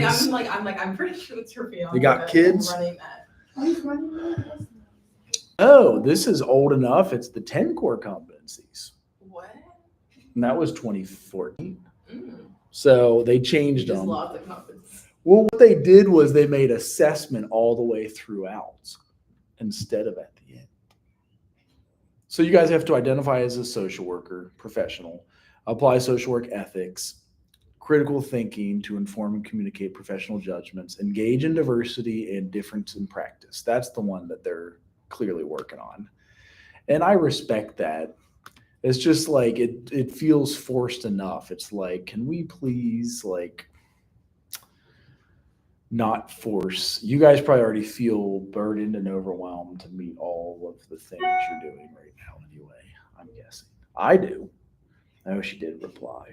kids. I'm pretty sure it's her fiance. You got kids? Running that. Oh, this is old enough. It's the 10 core competencies. What? And that was 2014. Mm. So they You changed just them. lost the confidence. Well, what they did was they made assessment all the way throughout instead of at the end. So you guys have to identify as a social worker, professional, apply social work ethics, critical thinking to inform and communicate professional judgments, engage in diversity and difference in practice. That's the one that they're clearly working on. And I respect that. It's just like it feels forced enough. It's like, can we please not force? You guys probably already feel burdened and overwhelmed to meet all of the things you're doing right now anyway, I'm guessing. I do. I know she did reply.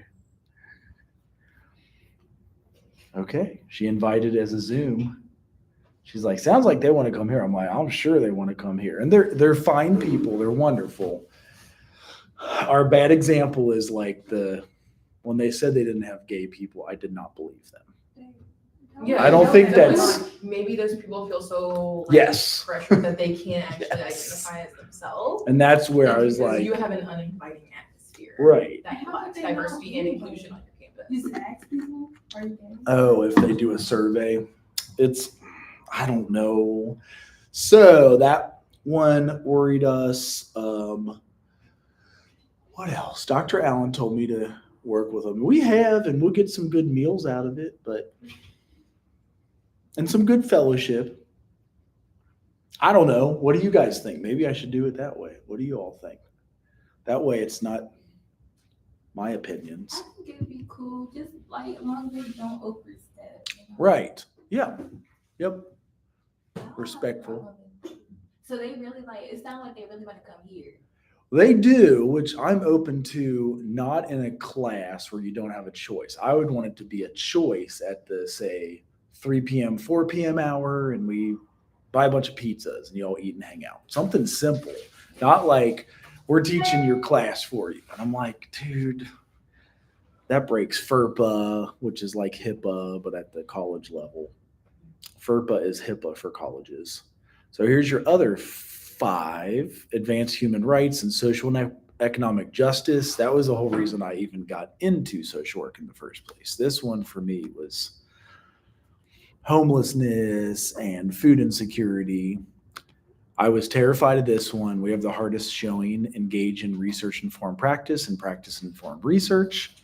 Okay. She invited as a Zoom. She's like, sounds like they want to come here. I'm like, I'm sure they want to come here. And they're fine people. They're wonderful. Our bad example is like when they said they didn't have gay people, I did not believe them. Yeah, I don't think that's- maybe those people feel so Yes. pressured that they can't actually Yes. identify as themselves. And that's where I was Because like, you have an uninviting atmosphere. right. That lacks diversity and inclusion on your campus. You just ask people, are you gay? Oh, if they do a survey, I don't know. So that one worried us. What else? Dr. Allen told me to work with them. We have, and we'll get some good meals out of it, and some good fellowship. I don't know. What do you guys think? Maybe I should do it that way. What do you all think? That way it's not my opinions. I think it'd be cool, just like as long as they don't overstep. You know? Right. Yeah. Yep. I don't have a Respectful. problem with it. So they really it sounds like they really want to come here. They do, which I'm open to, not in a class where you don't have a choice. I would want it to be a choice at the, say, 3 p.m., 4 p.m. hour, and we buy a bunch of pizzas and you all eat and hang out. Something simple, not like we're teaching your class for you. And I'm like, dude, that breaks FERPA, which is like HIPAA, but at the college level. FERPA is HIPAA for colleges. So here's your other 5: advanced human rights and social and economic justice. That was the whole reason I even got into social work in the first place. This one for me was homelessness and food insecurity. I was terrified of this one. We have the hardest showing: engage in research informed practice and practice informed research.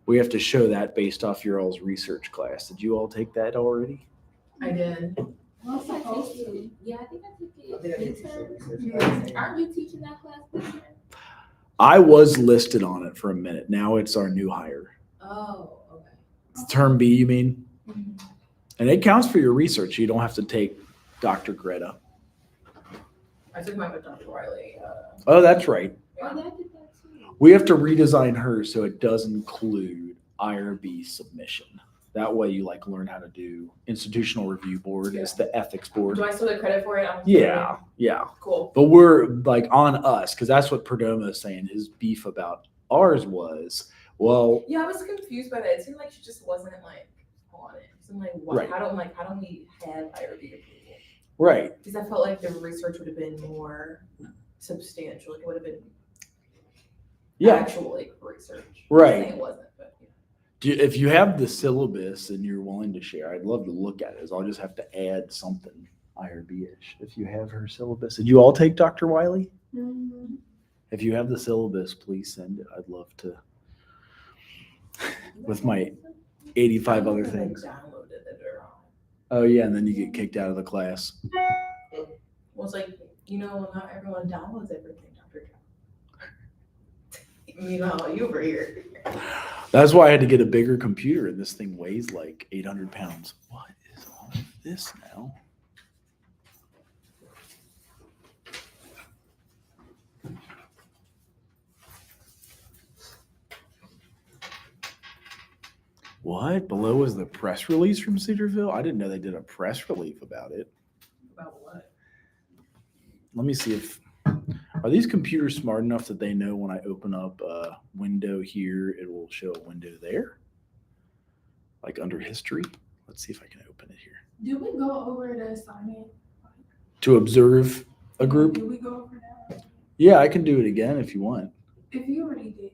We have to show that based off your all's research class. Did you all take that already? I did. Well, I'm supposed to. Yeah, I think I took it. Yeah. Aren't you teaching that class this year? I was listed on it for a minute. Now it's our new hire. Oh, okay. It's term B, you mean? Mhm. And it counts for your research. You don't have to take Dr. Greta. I took mine with Dr. Wiley. Oh, that's right. Oh, yeah, I did that too. We have to redesign hers so it does include IRB submission. That way you learn how to do institutional review board as the ethics board. Do I still get credit for it? Yeah, yeah. Cool. But we're on us, because that's what Perdomo is saying. His beef about ours was, well, Yeah, I was confused by that. It seemed like she just wasn't on it. So I'm like, what? Right. How don't we have IRB approval? right. Because I felt like the research would have been more substantial. It would have been Yeah, actual research. Right. I'm saying it wasn't, but if you have the syllabus and you're willing to share, I'd love to look at it. I'll just have to add something IRB-ish. If you have her syllabus. Did you all take Dr. Wiley? Mhm. If you have the syllabus, please send it. I'd love to. With my 85 other I things. downloaded it or Oh, yeah, and then you get kicked out of the class. well, it's like, not everyone downloads everything, Dr. Meanwhile, you over here. That's why I had to get a bigger computer, and this thing weighs like 800 pounds. What is all of this now? What? Below is the press release from Cedarville? I didn't know they did a press release about it. About what? Let me see if, are these computers smart enough that they know when I open up a window here, it will show a window there? Like under history? Let's see if I can open it here. Do we go over the assignment? To observe a group? Do we go over that? Yeah, I can do it again if you want. If you already did,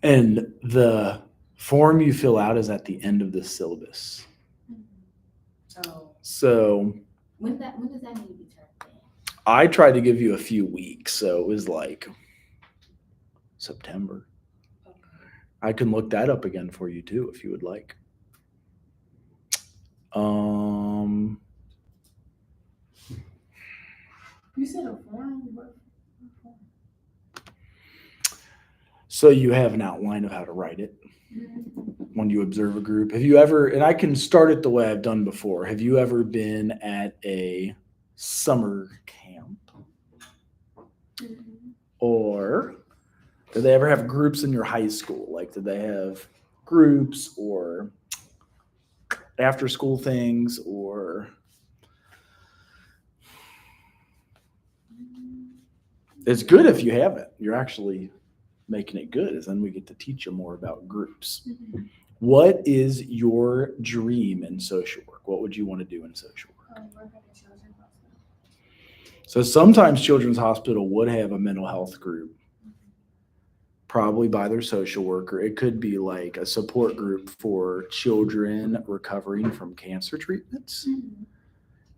And the form you fill out is at the end of the syllabus. Oh, So when does that need to be turned in? I tried to give you a few weeks, so it was like September. Okay. I can look that up again for you too if you would like. you said a form? What form? So you have an outline of how to write it when you observe a group. Have you ever, and I can start it the way I've done before. Have you ever been at a summer camp? Or did they ever have groups in your high school? Like, did they have groups or after school things or it's good if you haven't. You're actually making it good, is then we get to teach you more about groups. What is your dream in social work? What would you want to do in social work? Work at a children's hospital. So sometimes Children's Hospital would have a mental health group, probably by their social worker. It could be like a support group for children recovering from cancer treatments.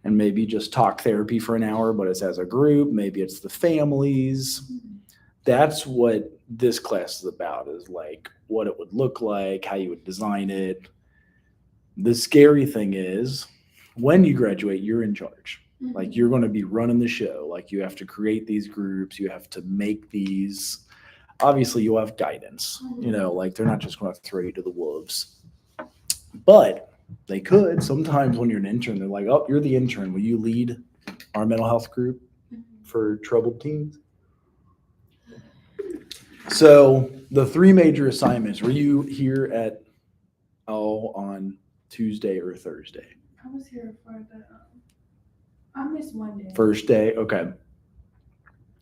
And maybe just talk therapy for an hour, but it's as a group. Maybe it's the families. That's what this class is about, is like what it would look like, how you would design it. The scary thing is when you graduate, you're in charge. Like you're going to be running the show. Like you have to create these groups. You have to make these. Obviously you'll have guidance, like they're not just going to throw you to the wolves, but they could. Sometimes when you're an intern, they're like, oh, you're the intern. Will you lead our mental health group for troubled teens? So the three major assignments, were you here at on Tuesday or Thursday? I was here for the, I missed one day. First day? Okay.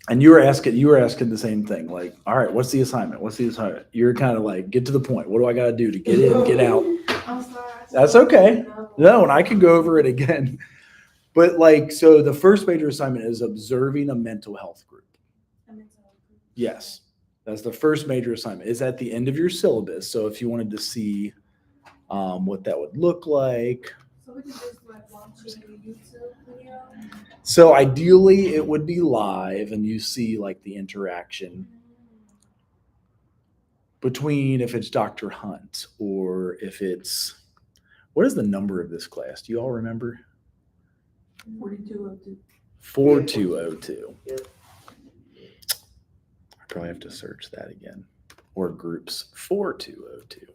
And you were asking the same thing. Like, all right, what's the assignment? What's the assignment? You're kind of like, get to the point. What do I got to do to get in, get out? I'm sorry. That's okay. No, and I can go over it again. But like, so the first major assignment is observing a mental health group. Yes. That's the first major assignment. It's at the end of your syllabus. So if you wanted to see what that would look like. So we could just like watch a YouTube video? So ideally it would be live and you see like the interaction between if it's Dr. Hunt or if it's, what is the number of this class? Do you all remember? 4202. 4202. Yep. I probably have to search that again. Or groups 4202.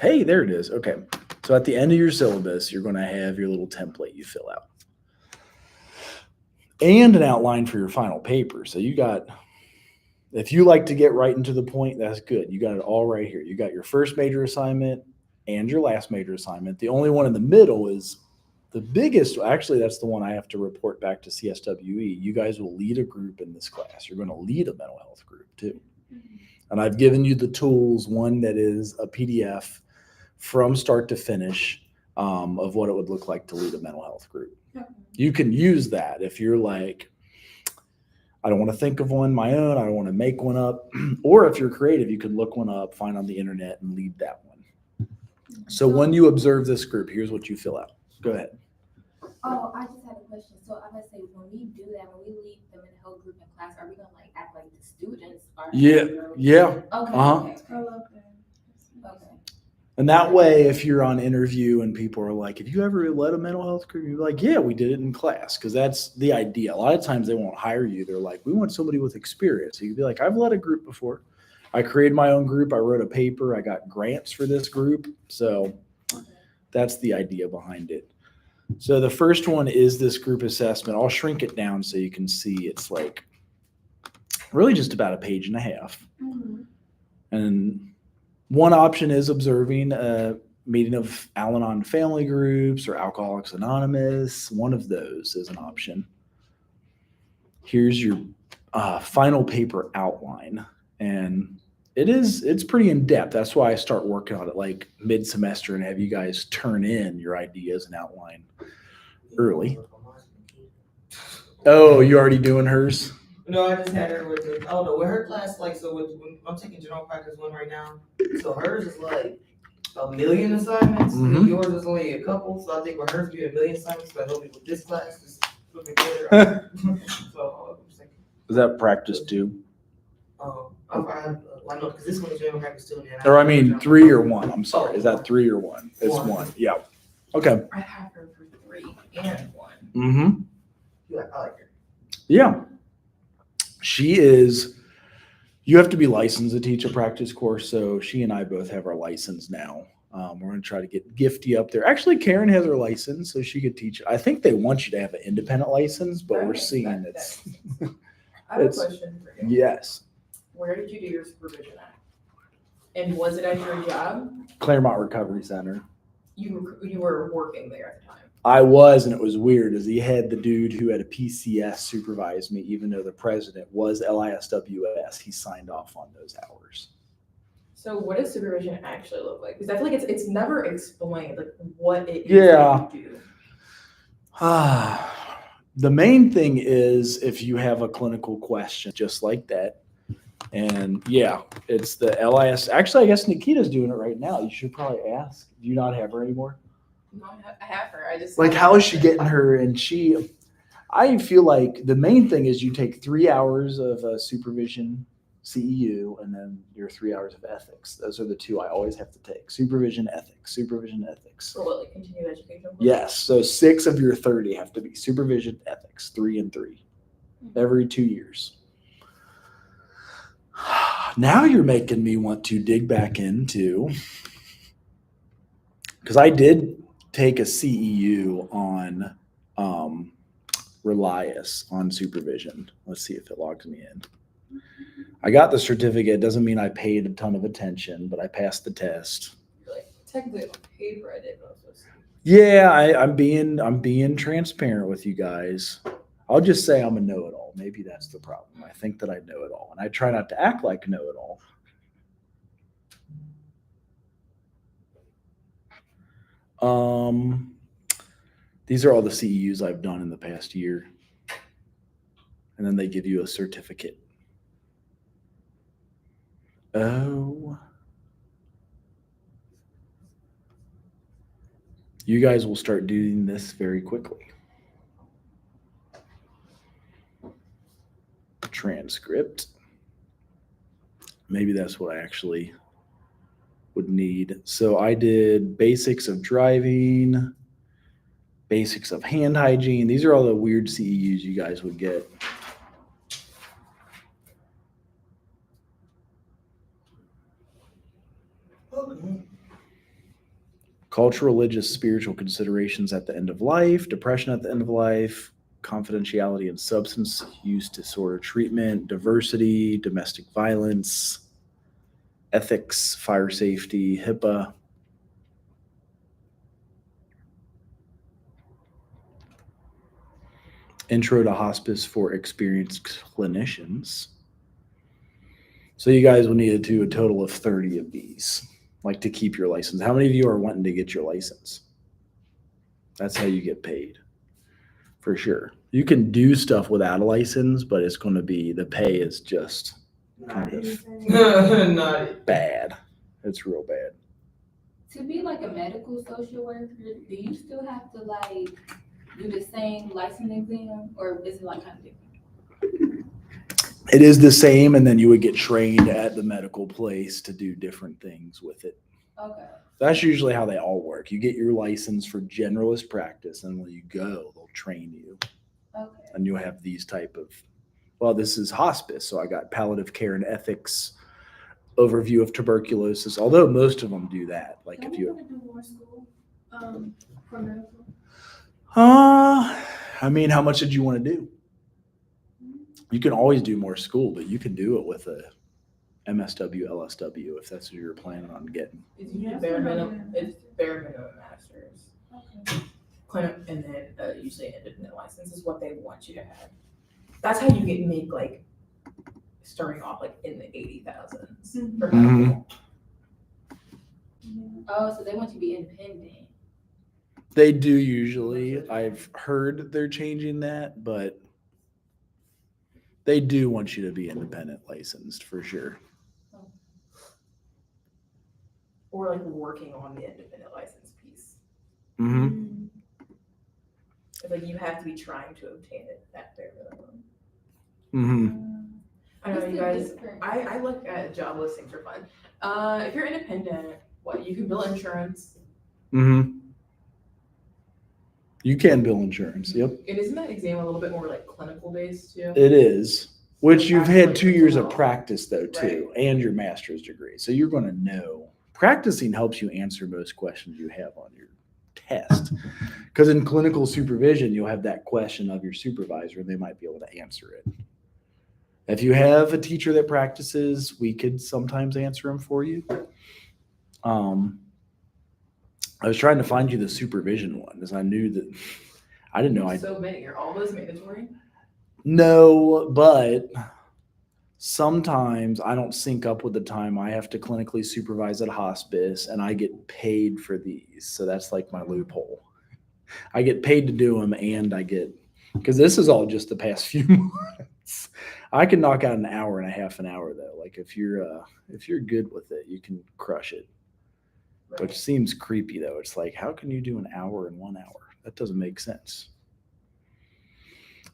Hey, there it is. Okay. So at the end of your syllabus, you're going to have your little template you fill out. And an outline for your final paper. So you got, if you like to get right into the point, that's good. You got it all right here. You got your first major assignment and your last major assignment. The only one in the middle is the biggest. Actually, that's the one I have to report back to CSWE. You guys will lead a group in this class. You're going to lead a mental health group too. And I've given you the tools, one that is a PDF from start to finish of what it would look like to lead a mental health group. You can use that if you're like, I don't want to think of one my own. I don't want to make one up. Or if you're creative, you could look one up, find on the internet, and lead that one. So when you observe this group, here's what you fill out. Go ahead. Oh, I just had a question. So I would say when we do that, when we lead the mental health group in class, are we gonna like act like the students are? Yeah. Okay. Uh-huh. Okay. I love that. Okay. And that way, if you're on interview and people are like, have you ever led a mental health group? You're like, yeah, we did it in class. Because that's the idea. A lot of times they won't hire you. They're like, we want somebody with experience. So you'd be like, I've led a group before. I created my own group. I wrote a paper. I got grants for this group. So that's the idea behind it. So the first one is this group assessment. I'll shrink it down so you can see it's like really just about a page and a half. And one option is observing a meeting of Al-Anon family groups or Alcoholics Anonymous. One of those is an option. Here's your final paper outline. And it's pretty in depth. That's why I start working on it like mid-semester and have you guys turn in your ideas and outline early. Oh, you already doing hers? No, I just had her with the, oh no, with her class, like, so when I'm taking general practice one right now, so hers is like 1,000,000 assignments, Mhm. and yours is only a couple, so I think with hers being 1,000,000 assignments, so I hope with this class, just put me together. So, I'm just like, Is that practice 2? I know, because this one is general practice too. and Or I mean 3 or 1. I'm sorry. Is that 3 or 1? It's One. 1. Yeah. Okay. I have her for 3 and 1. Mm-hmm. Yeah, I like her. Yeah. She is, you have to be licensed to teach a practice course. So she and I both have our license now. We're going to try to get Gifty up there. Actually, Karen has her license, so she could teach. I think they want you to have an independent license, but we're Okay, seeing that's- it's, I have a It's- question for you. yes. Where did you do your supervision at? And was it at your job? Claremont Recovery Center. You were working there at the time. I was, and it was weird, as he had the dude who had a PCS supervise me, even though the president was LISWS. He signed off on those hours. So what does supervision actually look like? Because I feel like it's never explained, like what it is Yeah. that you do. The main thing is if you have a clinical question just like that. And yeah, it's the LIS. Actually, I guess Nikita's doing it right now. You should probably ask. Do you not have her anymore? No, I have her. I just Like, how is she getting her? And I feel like the main thing is you take 3 hours of supervision CEU and then your 3 hours of ethics. Those are the 2 I always have to take: supervision, ethics, supervision, ethics. For what, like continued education? Yes. So 6 of your 30 have to be supervision, ethics, 3 and 3 every 2 years. Now you're making me want to dig back into, because I did take a CEU on Relias on supervision. Let's see if it logs me in. I got the certificate. Doesn't mean I paid a ton of attention, but I passed the test. Like, technically on paper I did, but I was supposed to. Yeah, I'm being transparent with you guys. I'll just say I'm a know-it-all. Maybe that's the problem. I think that I know it all, and I try not to act like know-it-all. These are all the CEUs I've done in the past year, and then they give you a certificate. Oh, you guys will start doing this very quickly. Transcript. Maybe that's what I actually would need. So I did basics of driving, basics of hand hygiene. These are all the weird CEUs you guys would get. Cultural, religious, spiritual considerations at the end of life, depression at the end of life, confidentiality and substance use disorder treatment, diversity, domestic violence, ethics, fire safety, HIPAA. Intro to hospice for experienced clinicians. So you guys will need to do a total of 30 of these, like to keep your license. How many of you are wanting to get your license? That's how you get paid, for sure. You can do stuff without a license, but it's going to be, the pay is just kind of Not bad. It's real bad. To be like a medical social worker, do you still have to like do the same license exam, or is it like kind of different? It is the same, and then you would get trained at the medical place to do different things with it. Okay. That's usually how they all work. You get your license for generalist practice, and when you go, they'll train you. Okay. And you have these type of, well, this is hospice, so I got palliative care and ethics, overview of tuberculosis, although most of them do that. Like if you, do more school for medical? I mean, how much did you want to do? You can always do more school, but you can do it with a MSW, LSW if that's what you're planning on getting. It's usually bare minimum. It's bare minimum masters. Okay. Clinic, and then usually independent license is what they want you to have. That's how you make like starting off like in the 80,000s Mm-hmm. for Mhm. medical. Oh, so they want you to be independent. They do usually. I've heard they're changing that, but they do want you to be independent licensed for sure. Or like working on the independent license piece. Mm-hmm. It's like you have to be trying to obtain it at bare minimum. Mm-hmm. I don't know, What's you the guys, difference? I look at job listings for fun. If you're independent, what, you can bill insurance. Mm-hmm. You can bill insurance. Yep. And isn't that exam a little bit more like clinical based too? It is. Which you've had Actually, 2 years it's of a- practice though too, and your master's degree. So you're going to know. Practicing helps you answer most questions you have on your test. Because in clinical supervision, you'll have that question of your supervisor, and they might be able to answer it. If you have a teacher that practices, we could sometimes answer them for you. I was trying to find you the supervision one, because I knew that I didn't know I So many, are all those mandatory? No, but sometimes I don't sync up with the time I have to clinically supervise at hospice, and I get paid for these. So that's like my loophole. I get paid to do them, and I get, because this is all just the past few months. I can knock out an hour and a half an hour though. Like if you're good with it, you can crush it. Which seems creepy though. It's like, how can you do an hour in 1 hour? That doesn't make sense.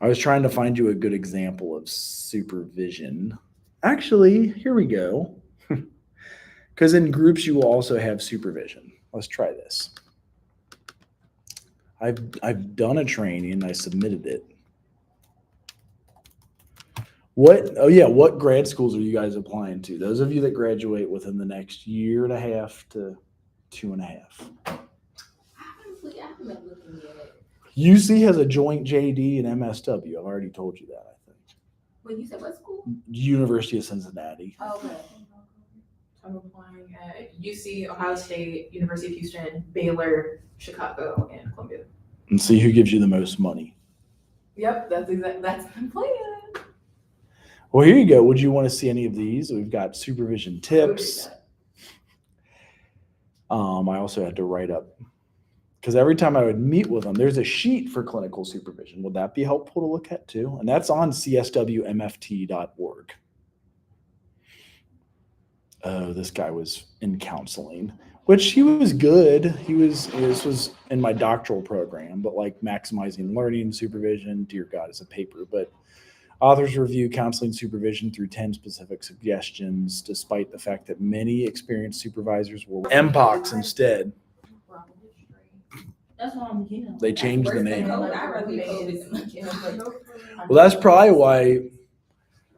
I was trying to find you a good example of supervision. Actually, here we go. Because in groups, you will also have supervision. Let's try this. I've done a training. I submitted it. What grad schools are you guys applying to? Those of you that graduate within the next year and a half to 2.5. Honestly, I haven't been looking yet. UC has a joint JD and MSW. I've already told you that, I think. Wait, you said what school? University of Cincinnati. Oh, okay. I'm applying at UC, Ohio State, University of Houston, Baylor, Chicago, and Columbia. And see who gives you the most money. Yep, that's the plan. Well, here you go. Would you want to see any of these? We've got supervision tips. I also had to write up, because every time I would meet with them, there's a sheet for clinical supervision. Would that be helpful to look at too? And that's on cswmft.org. Oh, this guy was in counseling, which he was good. This was in my doctoral program, but like maximizing learning supervision, dear God, it's a paper. But authors review counseling supervision through 10 specific suggestions, despite the fact that many experienced supervisors were MPOCs instead. That's what I'm getting. They changed the name. I'd rather be COVID. Well, that's probably why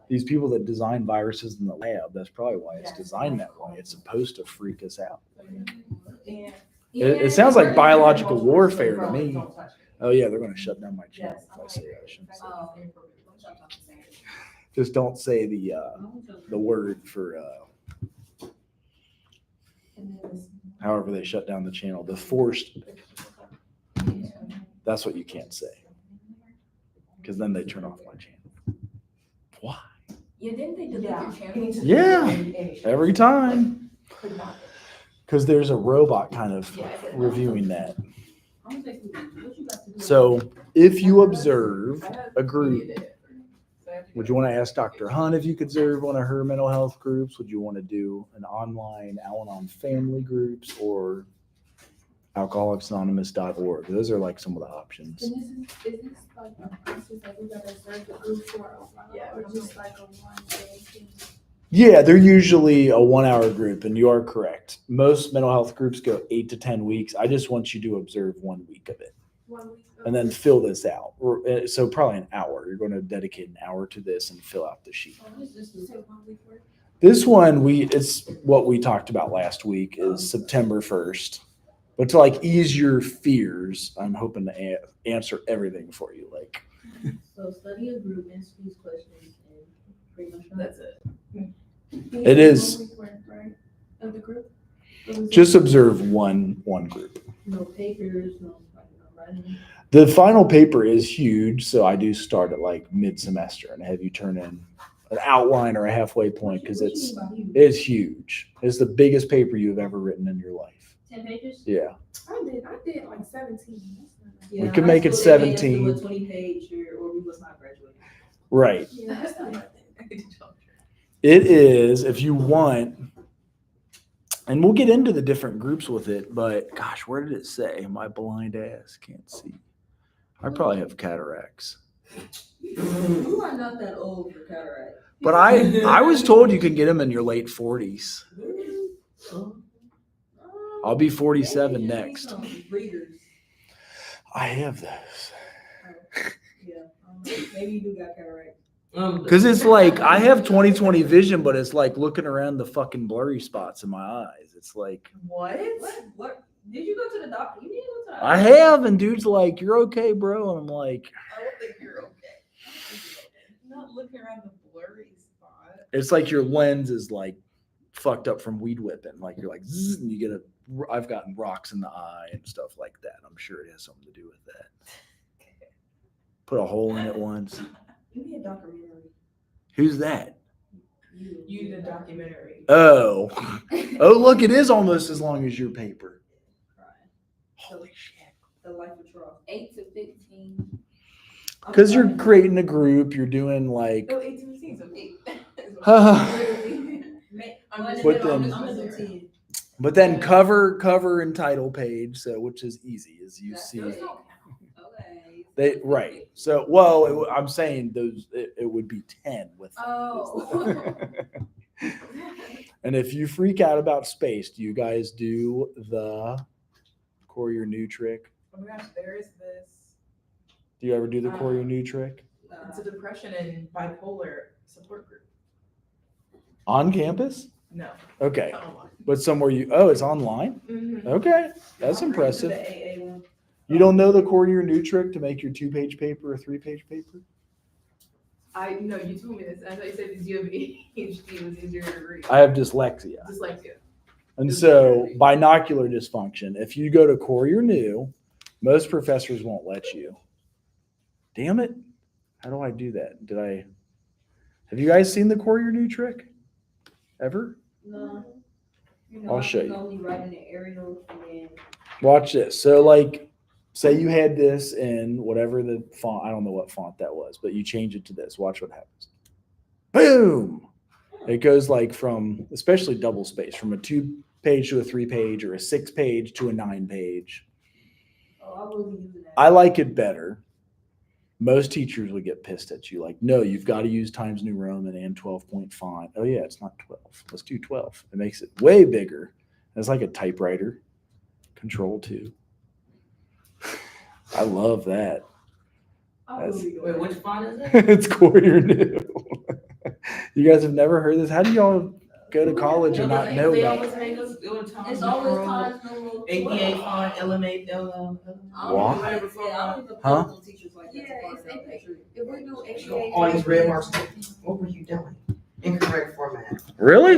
these people that design viruses in the lab, that's probably why it's designed that way. It's supposed to freak us out. It sounds like biological warfare to me. Oh yeah, they're going to shut down my channel if I say that. I shouldn't say that. Just don't say the word for however they shut down the channel. The forced, that's what you can't say, because then they turn off my channel. Why? Yeah, didn't they delete your channel? Yeah, every time. Because there's a robot kind of reviewing that. So if you observe a group, would you want to ask Dr. Hunt if you could observe one of her mental health groups? Would you want to do an online Al-Anon family groups or alcoholicsanonymous.org? Those are like some of the options. And is this like a process that we gotta serve the group for a while, or just like a one day thing? Yeah, they're usually a 1 hour group, and you are correct. Most mental health groups go 8 to 10 weeks. I just want you to observe 1 week of it 1 week? and then fill this out. So probably an hour. You're going to dedicate an hour to this and fill out the sheet. Oh, this is just 1 week work? This one, it's what we talked about last week is September 1st. But to like ease your fears, I'm hoping to answer everything for you. Like, So study a group, answer these questions, and pretty much. That's it. It is. 1 week work, right, of the group? Or is it just observe one group. No papers, no writing? The final paper is huge, so I do start at like mid-semester and have you turn in an outline or a halfway point because it's huge. It's the biggest paper you've ever written in your life. 10 pages? Yeah. I did like 17. We could make it 17. 20-page or we must not graduate. Right. Yeah, that's not like that. It is, if you want, and we'll get into the different groups with it, but gosh, where did it say? My blind ass can't see. I probably have cataracts. You are not that old for cataract. But I was told you can get them in your late 40s. I'll be 47 next. I have those. Maybe you do got cataract. Because it's like, I have 20/20 vision, but it's like looking around the fucking blurry spots in my eyes. It's like, What? What? Did you go to the doctor? You need to go to the I have, and dude's like, you're okay, bro. And I'm like, I don't think you're okay. Not looking around the blurry spot. it's like your lens is like fucked up from weed whipping. Like you're like, zzz, and you get I've gotten rocks in the eye and stuff like that. I'm sure it has something to do with that. Put a hole in it once. You need a documentary. Who's that? You did a documentary. Oh, look, it is almost as long as your paper. Holy shit. The life of Troy. 8 to 15. Because you're creating a group, you're doing like, No, 18 scenes of 8. But then- but then cover and title page, so which is easy as you see. Okay. They right. So well, I'm saying those it would be 10 with. Oh. And if you freak out about space, do you guys do the Courier New trick? Oh my gosh, there is this. Do you ever do the Courier New trick It's a depression and bipolar support group. on campus? No. Okay, not online. but somewhere it's online. Mhm. Okay, that's impressive. The AA one. You don't know the Courier New trick to make your 2-page paper a 3-page paper? I know you told me this. I thought you said because you have ADHD, it was easier to read. I have dyslexia. Dyslexia. And so binocular dysfunction, if you go to Courier New, most professors won't let you. Damn it. How do I do that? Have you guys seen the Courier New trick? Ever? No. I'll show you. Only writing the aerial and then. Watch this. So like, say you had this in whatever the font, I don't know what font that was, but you change it to this. Watch what happens. Boom. It goes like from, especially double space, from a 2-page to a 3-page or a 6-page to a 9-page. Oh, I will be using that. I like it better. Most teachers would get pissed at you. Like, no, you've got to use Times New Roman and 12-point font. Oh yeah, it's not 12. Let's do 12. It makes it way bigger. It's like a typewriter. Control 2. I love that. I will be doing Wait, that. which font is it? It's Courier New. You guys have never heard this? How do y'all go to college and not know They that? always make us do it. It's always Times New APA font, LMA, What? whatever font. Huh? Yeah, it's AP. If we do APA. All these red marks. What were you doing? Incorrect format. Really?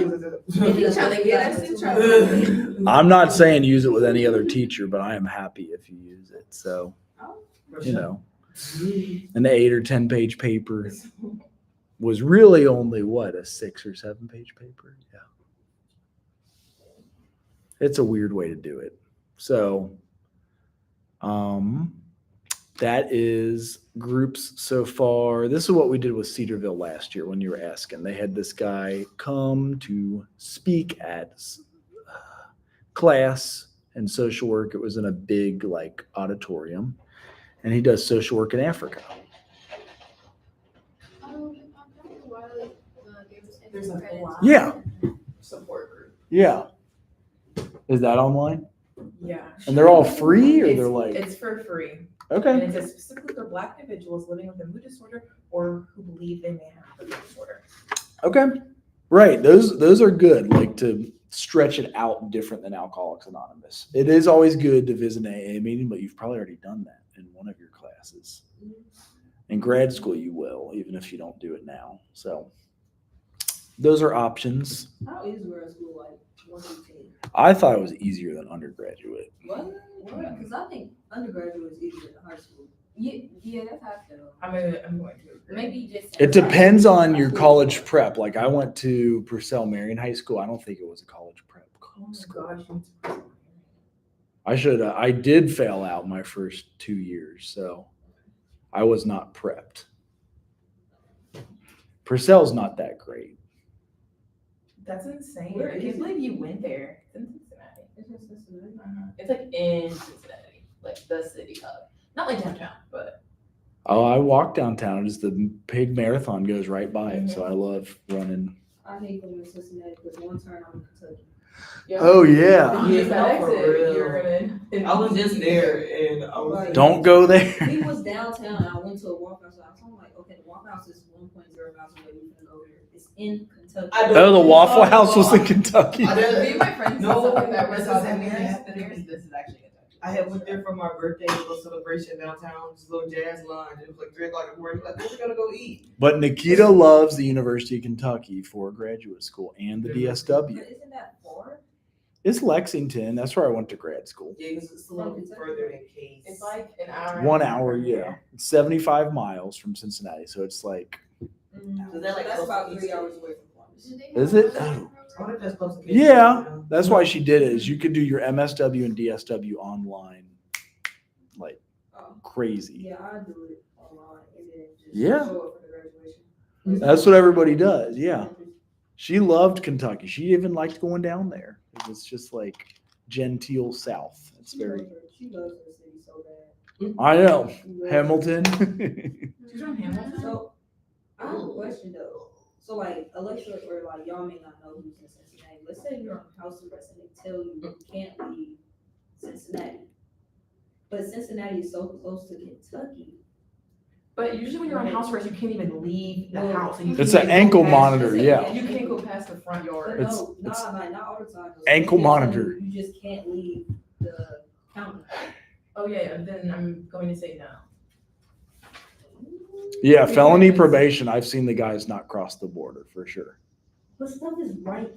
He's trying to get us in trouble. I'm not saying use it with any other teacher, but I am happy if you use it. So, you know, an 8 or 10-page paper was really only what, a 6 or 7-page paper? Yeah. It's a weird way to do it. So, that is groups so far. This is what we did with Cedarville last year when you were asking. They had this guy come to speak at class and social work. It was in a big like auditorium, and he does social work in Africa. There's a lot. Yeah. Support group. Yeah. Is that online? Yeah. And they're all free, or they're like, It's for free. okay. And it says specifically for Black individuals living with a mood disorder or who believe they may have a mood disorder. Okay. Right. Those are good. Like to stretch it out different than Alcoholics Anonymous. It is always good to visit an AA meeting, but you've probably already done that in one of your classes. In grad school, you will, even if you don't do it now. So those are options. How is grad school like 1 through 10? I thought it was easier than undergraduate. What? Because I think undergraduate is easier than high school. Yeah, that's how I feel. I'm going to agree. Maybe just. It depends on your college prep. Like I went to Purcell Marion High School. I don't think it was a college prep Oh school. my gosh. I did fail out my first 2 years, so I was not prepped. Purcell's not that great. That's insane. Where I is can't it? believe you went there. It's in Cincinnati. It's in Cincinnati. It's like in Cincinnati, like the city hub. Not like downtown, but Oh, I walk downtown. Just the Pig Marathon goes right by it, so I love running. I hate going to Cincinnati because one turn I'm in Kentucky. yeah. Oh yeah, You just Yeah, for exit, real. you're in. I was just there and I was. Right. don't go there. We was downtown and I went to a walkhouse. So I'm like, okay, the walkhouse is 1.0 miles away. We can go there. It's in Kentucky. I don't- Oh, the Waffle House was in Kentucky. I did- Me and my friends No, no, like that. We're this talking is happening. this is actually Kentucky. I had went there for my birthday little celebration downtown, just a little jazz lunch. It was like 3 o'clock in the morning. Like, where we gonna go eat? But Nikita loves the University of Kentucky for graduate school and the But DSW. isn't that far? It's Lexington. That's where I went to grad school. Yeah, because it's a little bit further than Case. It's like an hour. 1 hour, yeah. It's 75 miles from Cincinnati, so it's like, So they're like that's about close to 3 each hours away from Columbus. is it? Oh. I wonder if that's close to Case. Yeah, that's why she did it. Is you could do your MSW and DSW online, like Oh, crazy. yeah, I do it online and then just Yeah. show up for the graduation. That's what everybody does. Yeah, she loved Kentucky. She even liked going down there. It's just like genteel South. It's very. She loves her city so bad. I know She loves Hamilton. She's from Hamilton. So I have a question though. So like Alexa or like y'all may not know who's in Cincinnati. Let's say you're on house arrest and they tell you you can't leave Cincinnati. But Cincinnati is so close to Kentucky. But usually when you're on house arrest, you can't even leave the Well, house. And you It's can't an even ankle go past- monitor, yeah. You can't go past the front But yard. It's- no, not all the time. Ankle They just tell monitor. You just can't leave the county. Oh yeah, then I'm going to say no. Yeah, felony probation. I've seen the guys not cross the border for sure. But stuff is right.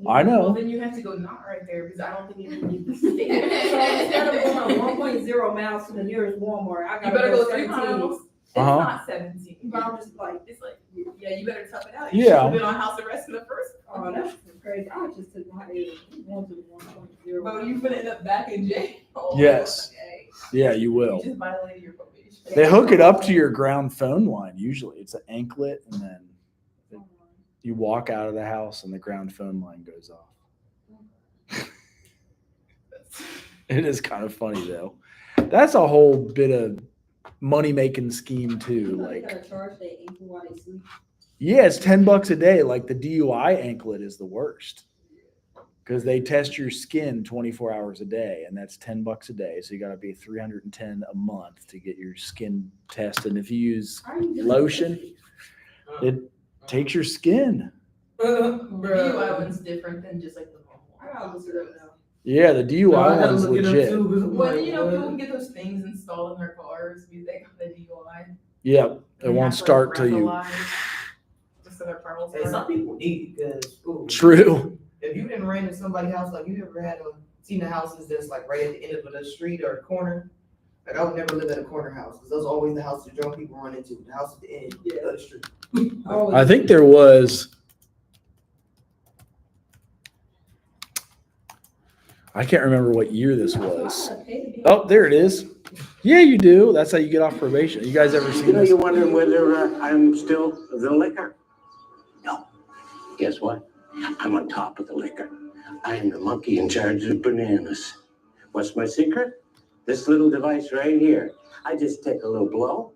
I Well, know. then you have to go not right there because I don't think you can leave the So state. instead of going 1.0 miles to the nearest Walmart, I You gotta better go go 3 17. miles. It's Uh-huh. not 17. But I'm just like, It's like, yeah, you better tough it out. Yeah. You should have been on house arrest in the first. oh, that's crazy. I just took my head one to 1.0. But you gonna end up back in jail. Yes. Okay. Yeah, you will. You just violated your probation. They hook it up to your ground phone line usually. It's an anklet, and then you walk out of the house and the ground phone line goes off. It is kind of funny though. That's a whole bit of money making scheme too. You Like, gotta charge their ankle while they sleep. yeah, it's $10 a day. Like the DUI anklet is the worst because they test your skin 24 hours a day, and that's $10 a day. So you got to pay $310 a month to get your skin tested. And if you use How are you doing lotion, it takes your skin. DUI one's different than just like the normal. I gotta look it up now. Yeah, the DUI one's legit. Well, you know, people can get those things installed in their cars because they got the DUI. Yep, it They won't have to, start till you. breathalyze just so their car will Hey, some start. people need it because True. if you didn't ran in somebody's house, like you ever had seen the houses that's like right at the end of the street or a corner. Like I would never live at a corner house because those are always the houses drunk people run into. The house at the end of the street. Oh, I think there was. I can't remember what year this was. Oh, there it is. Yeah, you do. That's how you get off probation. You guys ever You seen know, this? you're wondering whether I'm still the liquor? No. Guess what? I'm on top of the liquor. I am the monkey in charge of bananas. What's my secret? This little device right here. I just take a little blow,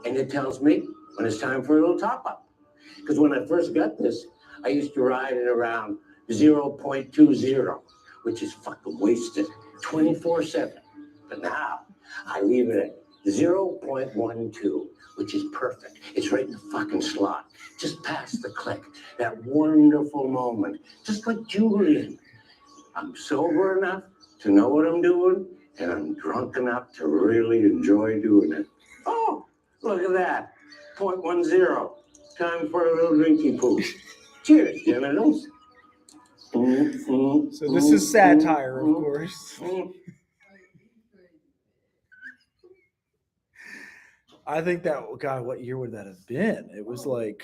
and it tells me when it's time for a little top up. Because when I first got this, I used to ride at around 0.20, which is fucking wasted 24/7. But now I leave it at 0.12, which is perfect. It's right in the fucking slot, just past the click. That wonderful moment, just like Julian. I'm sober enough to know what I'm doing, and I'm drunk enough to really enjoy doing it. Oh, look at that, 0.10. Time for a little drinky poo. Cheers, genitals. So this is satire, of course. I think that, God, what year would that have been? It was like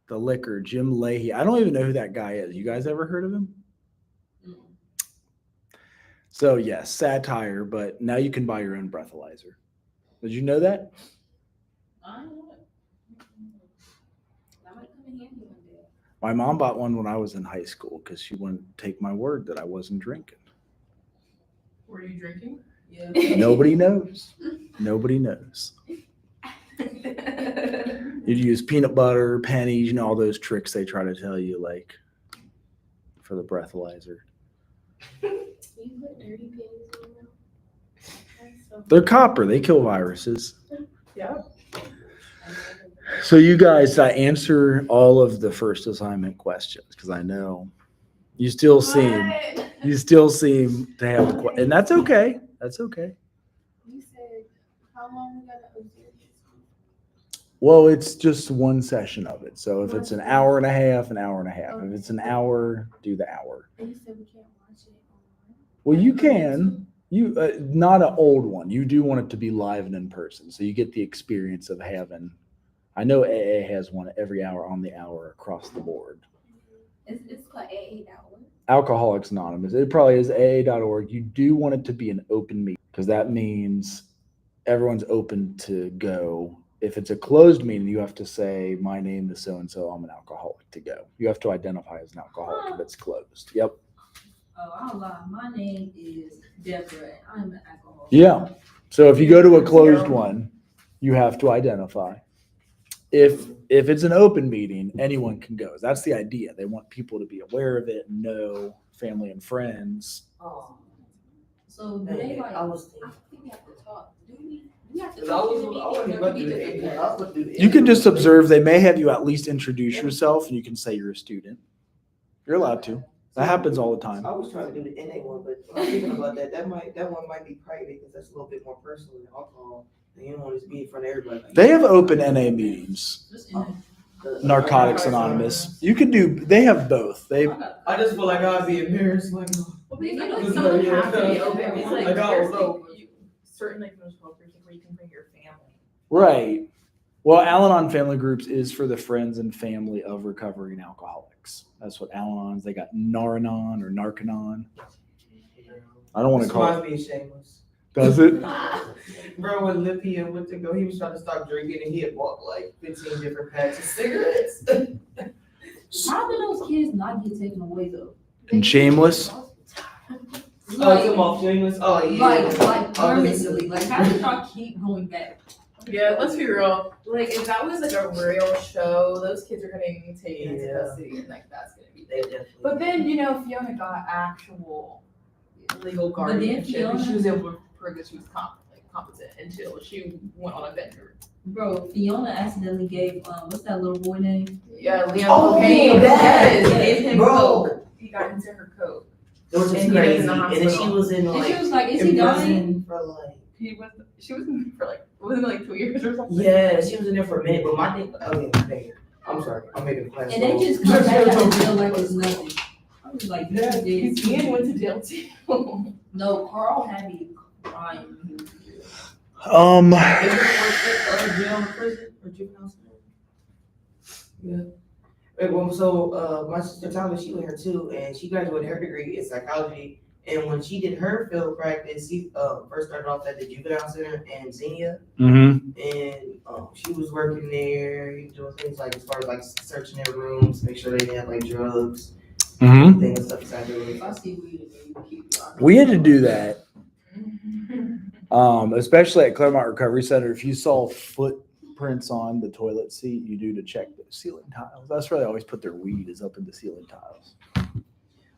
the liquor, Jim Leahy. I don't even know who that guy is. You guys ever heard of him? So yes, satire, but now you can buy your own breathalyzer. Did you know that? I don't know. That might come in handy one day. My mom bought one when I was in high school because she wouldn't take my word that I wasn't drinking. Were you drinking? Yeah. Nobody knows. Nobody knows. You'd use peanut butter, pennies, you know, all those tricks they try to tell you, like for the breathalyzer. You put dirty pennies in your mouth? They're copper. They kill viruses. Yeah. So you guys answer all of the first assignment questions because I know you still seem to have a and that's okay. That's okay. You said, how long we gotta observe this? Well, it's just one session of it. So if it's an hour and a half, an hour and a half. If it's an hour, do the hour. And you said we can't watch it online? Well, you can. You not an old one. You do want it to be live and in person, so you get the experience of having. I know AA has one every hour on the hour across the board. It's called AA Hour. Alcoholics Anonymous. It probably is AA.org. You do want it to be an open meeting because that means everyone's open to go. If it's a closed meeting, you have to say, my name is so-and-so, I'm an alcoholic to go. You have to identify as an alcoholic if it's closed. Yep. Oh, I'll lie. My name is Deborah. and I'm an alcoholic. Yeah. So if you go to a closed one, you have to identify. If it's an open meeting, anyone can go. That's the idea. They want people to be aware of it, know family and friends. Oh. So do they like? I was I thinking. think we have to talk. Do we? We have to 'Cause I talk was, in the I wasn't meeting. about to do the I was about to do the You can just observe. They may have you at least introduce yourself and you can say you're a student. You're allowed to. That happens all the time. I was trying to do the NA one, but when I'm thinking about that one might be private because that's a little bit more personal than alcohol. And you don't want to be in front of everybody. They have open NA meetings. Just in The- Narcotics Anonymous. You can do. They have both. They. I just feel like I'd be embarrassed. Like, Well, but you It's know, like, some of them yeah, have to be yeah. open. It's like, Like, I there's don't know. like, certain like most welfare where you can bring your family. Right. Well, Al-Anon Family Groups is for the friends and family of recovering alcoholics. That's what Al-Anon's. They got Nar-Anon or Narcanon. I don't want to call it. Reminds me of Shameless. Does it? Bro, when Lippy went to go, he was trying to stop drinking and he had bought like 15 different packs of cigarettes. How do those kids not get taken away though? And Shameless. Oh, come off Shameless. Oh, yeah. Like Oh, permanently. Like how did y'all keep going back? Yeah, let's be real. Like, if that was like a real show, those kids are getting taken into Yeah. custody, and like that's gonna be. They definitely. But then Fiona got actual legal But then guardianship, and she Fiona- was able to prove that she was competent until she went on a bender. Bro, Fiona accidentally gave what's that little boy name? Yeah, Liam Oh, cocaine. that- Yes, gave him Bro. coke. He got into her coke. It was just And he was crazy. in the And then she hospital. was in And she like, was like, is he in dying? prison for like, She was in for like, wasn't it like 2 years or something? yeah, she was in there for a minute. But my thing, okay, I'm sorry, I'm making a class. And they just come back out and feel like it's nothing. I was like, Yeah, this is Ian went to jail too. No, Carl had me crying. when he was in jail. Is it jail or prison or juvenile center? Yeah. Well, so my sister Tyler, she went here too, and she graduated her degree in psychology. And when she did her field practice, she first started off at the juvenile center in Xenia, Mm-hmm. and she was working there, doing things like as far as like searching their rooms, make sure they didn't have like drugs, Mm-hmm. things stuff inside their If I room. see weed, then you keep it. We had to do that, especially at Claremont Recovery Center. If you saw footprints on the toilet seat, you do to check the ceiling tiles. That's where they always put their weed, is up in the ceiling tiles.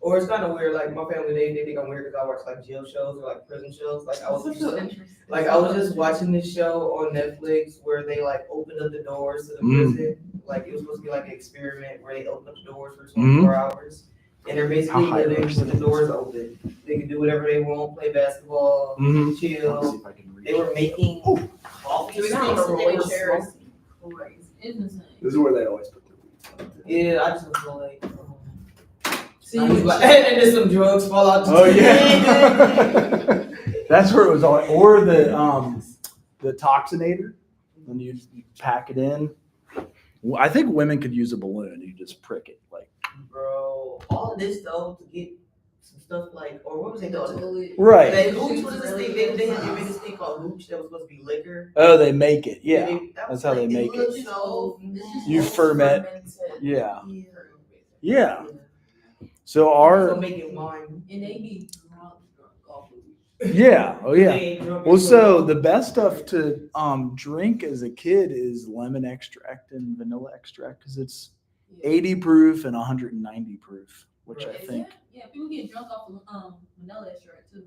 Or it's kind of weird, like my family, they think I'm weird because I watch like jail shows or like prison shows. Like I was That's so interesting. Like I was just watching this show on Netflix where they like opened up the doors to the prison. Like it was supposed to be like an experiment where they opened up the doors for 24 hours. And they're basically How high living are with the doors open. They can do whatever they want, play basketball, Mm-hmm. Let's see chill. if I can reach They were making coffee. Do we shops have a and they rolling were chair? smoking. Crazy. It's insane. This is where they always put their weed. Yeah, I just feel like. See, and then some drugs fall out. Oh yeah. That's where it was all. Or the toxinator, and you pack it in. I think women could use a balloon. You just prick it like. Bro, all of this though to get some stuff like, or what was they doing? Right. They hooch, what is this thing? They made this thing called hooch that was supposed to be liquor. Oh, they make it. Yeah. That That's was how they like- make looked it. So, You ferment. Yeah. yeah. Yeah. So So our making wine. And they be drunk off of yeah. Oh yeah. They ain't drunk Well, as so well. the best stuff to drink as a kid is lemon extract and vanilla extract because it's 80 proof and 190 proof, which I Right. think. Yeah, people get drunk off of vanilla extract too.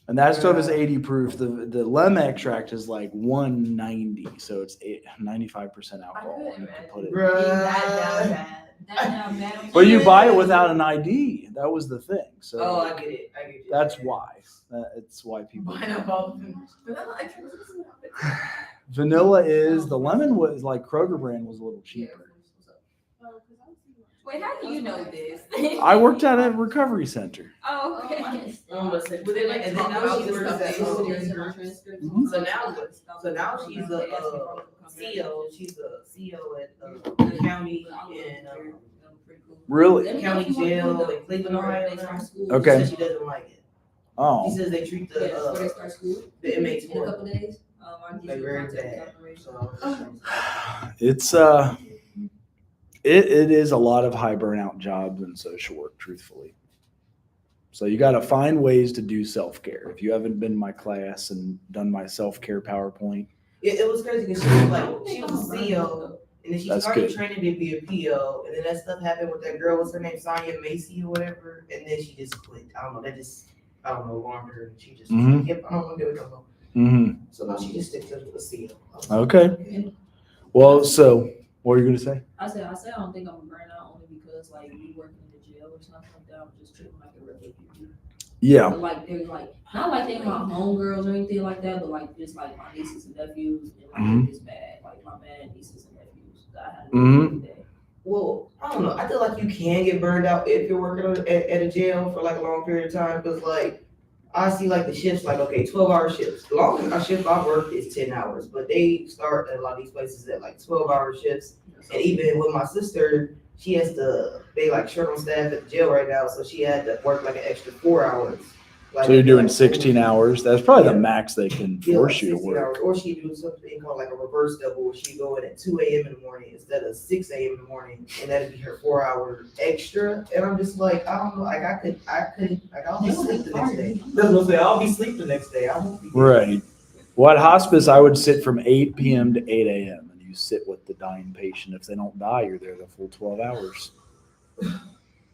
And that stuff is Yeah. 80 proof. The lemon extract is like 190, so it's 95% alcohol. couldn't You can put it. Bruh. That now, man. But you buy it without an ID. That was the thing. So Oh, I get it. that's why. It's why people. Buying up all Vanilla is the lemon was like Kroger brand was a little cheaper. Wait, how do you know this? I worked at a recovery center. Oh, okay. I'm gonna say, But they like and talk then now about she the works stuff at they Home. Mhm. So now she's a CEO. She's a CEO at the county in Really? county jail in Cleveland, Ohio. Now. Okay. She said she doesn't like it. She Oh, says they treat Yeah, before they start school the inmates in a more couple days. I can like get you very contact bad. information. So it's it is a lot of high burnout jobs in social work, truthfully. So you got to find ways to do self-care. If you haven't been in my class and done my self-care PowerPoint, it was crazy because she was like, she was a CEO, and then she That's started good. training to be a PO, and then that stuff happened with that girl. What's her name? Sonia Macy or whatever. And then she just quit. I don't know. I don't know, alarmed her, and she just was Mhm. like, yep, I don't want to do it no more. mm-hmm. So now she just sticks to the CEO. Okay. Well, so what are you gonna say? I said I don't think I'm a burnout only because like we working in the jail or something like that. I'm just treating like a regular people. Yeah. But, like they're like not like they're my homegirls or anything like that, but like just like my nieces and nephews and like Mhm. they're just bad, like my man nieces and nephews that I had to Mhm. every day. Well, I don't know. I feel like you can get burned out if you're working at a jail for like a long period of time. Because like I see like the shifts, like okay, 12-hour shifts. The longest our shift I work is 10 hours, but they start at a lot of these places at like 12-hour shifts. And even with my sister, she has to. They like short on staff at the jail right now, so she had to work like an extra 4 hours. Like, So you're doing like, 16 hours. That's probably the Yeah. max they can Yeah, force like you to 16 work. hours. Or she do something called like a reverse double, where she go in at 2 a.m. in the morning instead of 6 a.m. in the morning, and that'd be her 4-hour extra. And I'm just like, I don't know, like I could, like I'll be asleep the next day. That's what I'm saying. I'll be asleep the next day. I won't be. Right. Well, at hospice, I would sit from 8 p.m. to 8 a.m. and you sit with the dying patient. If they don't die, you're there the full 12 hours.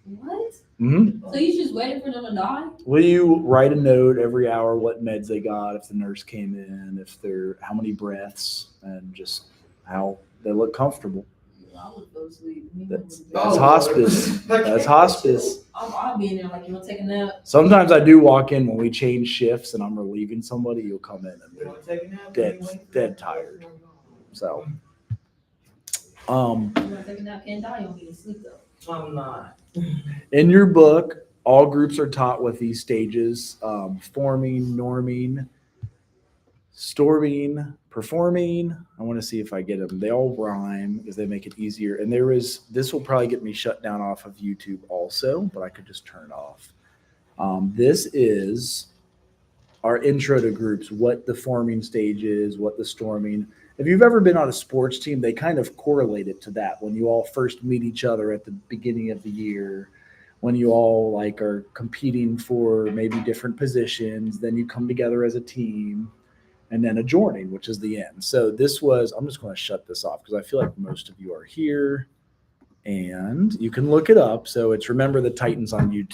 What? Mm-hmm. So you just waiting for them to die? Will you write a note every hour what meds they got, if the nurse came in, if they're how many breaths, and just how they look comfortable. I would go to sleep. That's Oh, hospice. That's hospice. I'll be in there like you want to take a nap. Sometimes I do walk in when we change shifts and I'm relieving somebody. You'll come in and You they're wanna take a nap? Dead- Or you wait for dead it? tired. so. You want to take a nap? Can't die. You don't need to sleep though. I'm not. In your book, all groups are taught with these stages: forming, norming, storming, performing. I want to see if I get them. They all rhyme because they make it easier. And this will probably get me shut down off of YouTube also, but I could just turn it off. This is our intro to groups, what the forming stage is, what the storming. If you've ever been on a sports team, they kind of correlate it to that. When you all first meet each other at the beginning of the year, when you all like are competing for maybe different positions, then you come together as a team, and then adjourning, which is the end. So I'm just going to shut this off because I feel like most of you are here and you can look it up. So it's Remember the Titans on YouTube.